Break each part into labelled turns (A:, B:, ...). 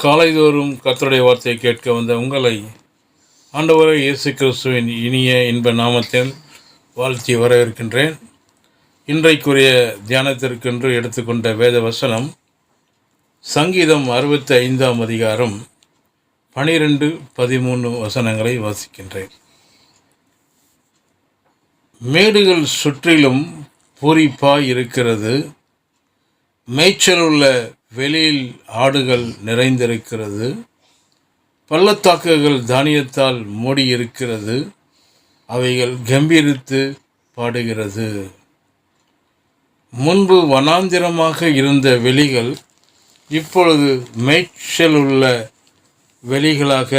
A: காலைதோறும் கர்த்தருடைய வார்த்தையை கேட்க வந்த உங்களை ஆண்டவரை இயேசு கிறிஸ்துவின் இனிய இன்ப நாமத்தில் வாழ்த்தி வரவேற்கின்றேன். இன்றைக்குரிய தியானத்திற்கென்று எடுத்துக்கொண்ட வேத வசனம் சங்கீதம் 65ஆம் அதிகாரம் 12-13 வசனங்களை வாசிக்கின்றேன். மேடுகள் சுற்றிலும் பூரிப்பாய் இருக்கிறது, மேய்ச்சலுள்ள வெளியில் ஆடுகள் நிறைந்திருக்கிறது, பள்ளத்தாக்குகள் தானியத்தால் மூடியிருக்கிறது, அவைகள் கம்பீரித்து பாடுகிறது. முன்பு வனாந்திரமாக இருந்த வெளிகள் இப்பொழுது மேய்ச்சலுள்ள வெளிகளாக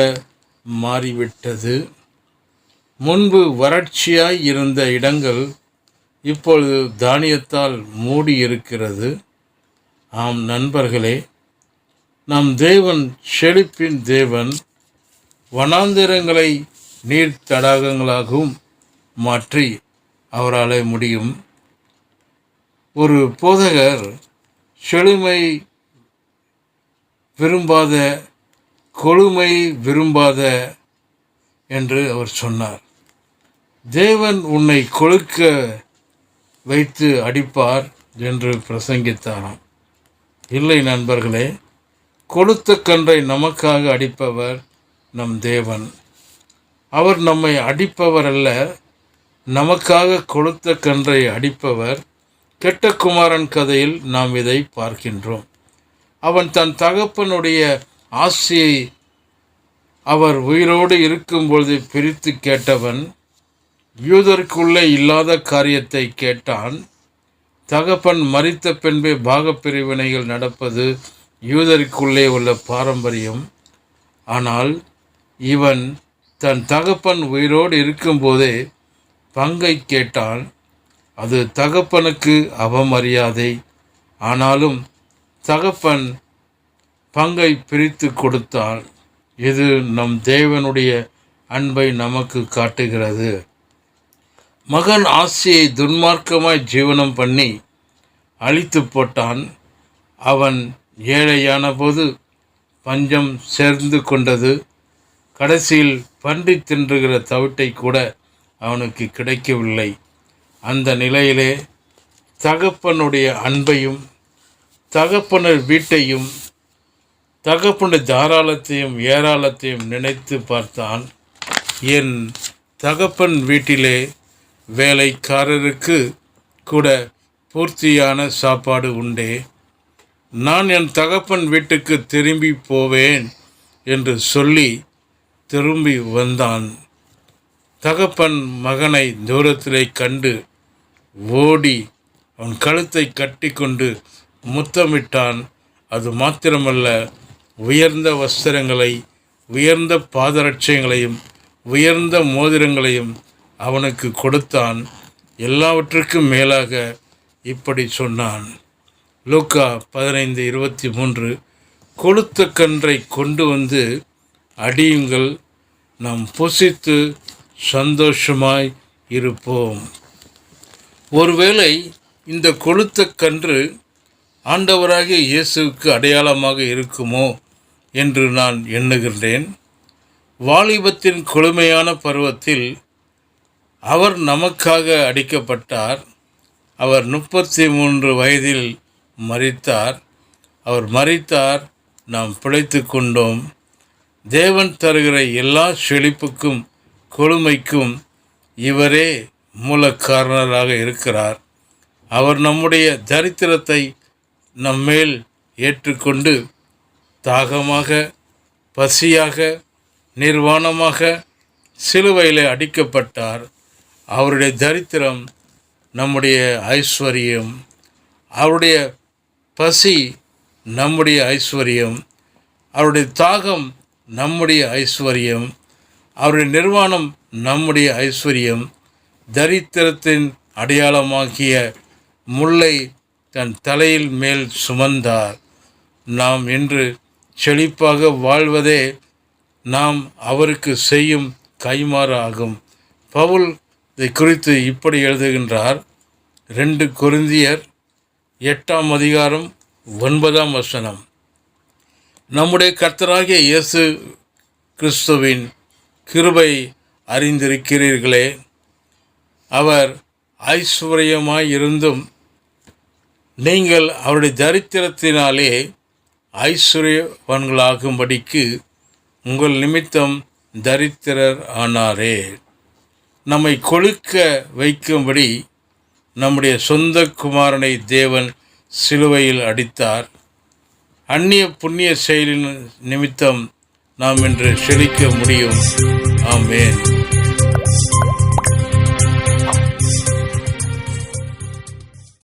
A: மாறிவிட்டது. முன்பு வறட்சியாய் இருந்த இடங்கள் இப்பொழுது தானியத்தால் மூடியிருக்கிறது. ஆம் நண்பர்களே, நம் தேவன் செழிப்பின் தேவன். வனாந்திரங்களை நீர் தடாகங்களாகவும் மாற்றி அவரால் முடியும். ஒரு போதகர் செழுமை விரும்பாத, கொழுமை விரும்பாத என்று அவர் சொன்னார். தேவன் உன்னை கொழுக்க வைத்து அடிப்பார் என்று பிரசங்கித்தாராம். இல்லை நண்பர்களே, கொழுத்த கன்றை நமக்காக அடிப்பவர் நம் தேவன். அவர் நம்மை அடிப்பவர் அல்ல, நமக்காக கொழுத்த கன்றை அடிப்பவர். கெட்ட குமாரன் கதையில் நாம் இதை பார்க்கின்றோம். அவன் தன் தகப்பனுடைய ஆசையை அவர் உயிரோடு இருக்கும்பொழுது பிரித்து கேட்டவன். யூதருக்குள்ளே இல்லாத காரியத்தை கேட்டான். தகப்பன் மரித்த பின்பே பாகப்பிரிவினைகள் நடப்பது யூதருக்குள்ளே உள்ள பாரம்பரியம். ஆனால் இவன் தன் தகப்பன் உயிரோடு இருக்கும்போதே பங்கை கேட்டான். அது தகப்பனுக்கு அவமரியாதை. ஆனாலும் தகப்பன் பங்கை பிரித்து கொடுத்தான். இது நம் தேவனுடைய அன்பை நமக்கு காட்டுகிறது. மகன் ஆசையை துன்மார்க்கமாய் ஜீவனம் பண்ணி அழித்து போட்டான். அவன் ஏழையான போது பஞ்சம் சேர்ந்து கொண்டது. கடைசியில் பன்றி தின்றுகிற தவிட்டை கூட அவனுக்கு கிடைக்கவில்லை. அந்த நிலையிலே தகப்பனுடைய அன்பையும் தகப்பனர் வீட்டையும் தகப்பனுடைய தாராளத்தையும் ஏராளத்தையும் நினைத்து பார்த்தான். என் தகப்பன் வீட்டிலே வேலைக்காரருக்கு கூட பூர்த்தியான சாப்பாடு உண்டே, நான் என் தகப்பன் வீட்டுக்கு திரும்பி போவேன் என்று சொல்லி திரும்பி வந்தான். தகப்பன் மகனை தூரத்திலே கண்டு ஓடி அவன் கழுத்தை கட்டி கொண்டு முத்தமிட்டான். அது மாத்திரமல்ல, உயர்ந்த வஸ்திரங்களை, உயர்ந்த பாதரட்சைகளையும் உயர்ந்த மோதிரங்களையும் அவனுக்கு கொடுத்தான். எல்லாவற்றுக்கும் மேலாக இப்படி சொன்னான். லூக்கா 15:23, கொழுத்த கன்றை கொண்டு வந்து அடியுங்கள், நாம் புசித்து சந்தோஷமாய் இருப்போம். ஒருவேளை இந்த கொழுத்த கன்று ஆண்டவராகிய இயேசுவுக்கு அடையாளமாக இருக்குமோ என்று நான் எண்ணுகின்றேன். வாலிபத்தின் கொழுமையான பருவத்தில் அவர் நமக்காக அடிக்கப்பட்டார். அவர் 33 வயதில் மரித்தார். அவர் மரித்தார், நாம் பிழைத்து கொண்டோம். தேவன் தருகிற எல்லா செழிப்புக்கும் கொழுமைக்கும் இவரே மூல காரணராக இருக்கிறார். அவர் நம்முடைய தரித்திரத்தை நம்மேல் ஏற்றுக்கொண்டு தாகமாக, பசியாக, நிர்வாணமாக சிலுவையில் அடிக்கப்பட்டார். அவருடைய தரித்திரம் நம்முடைய ஐஸ்வர்யம், அவருடைய பசி நம்முடைய ஐஸ்வர்யம், அவருடைய தாகம் நம்முடைய ஐஸ்வர்யம், அவருடைய நிர்வாணம் நம்முடைய ஐஸ்வர்யம். தரித்திரத்தின் அடையாளமாகிய முல்லை தன் தலையில் மேல் சுமந்தார். நாம் இன்று செழிப்பாக வாழ்வதே நாம் அவருக்கு செய்யும் கைமாறு ஆகும். பவுல் இதை குறித்து இப்படி எழுதுகின்றார். 2 கொரிந்தியர் 8ஆம் அதிகாரம் 9ஆம் வசனம். நம்முடைய கர்த்தராகிய இயேசு கிறிஸ்துவின் கிருபை அறிந்திருக்கிறீர்களே. அவர் ஐஸ்வர்யமாயிருந்தும் நீங்கள் அவருடைய தரித்திரத்தினாலே ஐஸ்வர்யவான்களாகும்படிக்கு உங்கள் நிமித்தம் தரித்திரர் ஆனாரே. நம்மை கொழுக்க வைக்கும்படி நம்முடைய சொந்த குமாரனை தேவன் சிலுவையில் அடித்தார். அந்நிய புண்ணிய செயலின் நிமித்தம் நாம் இன்று செழிக்க முடியும். ஆமென்.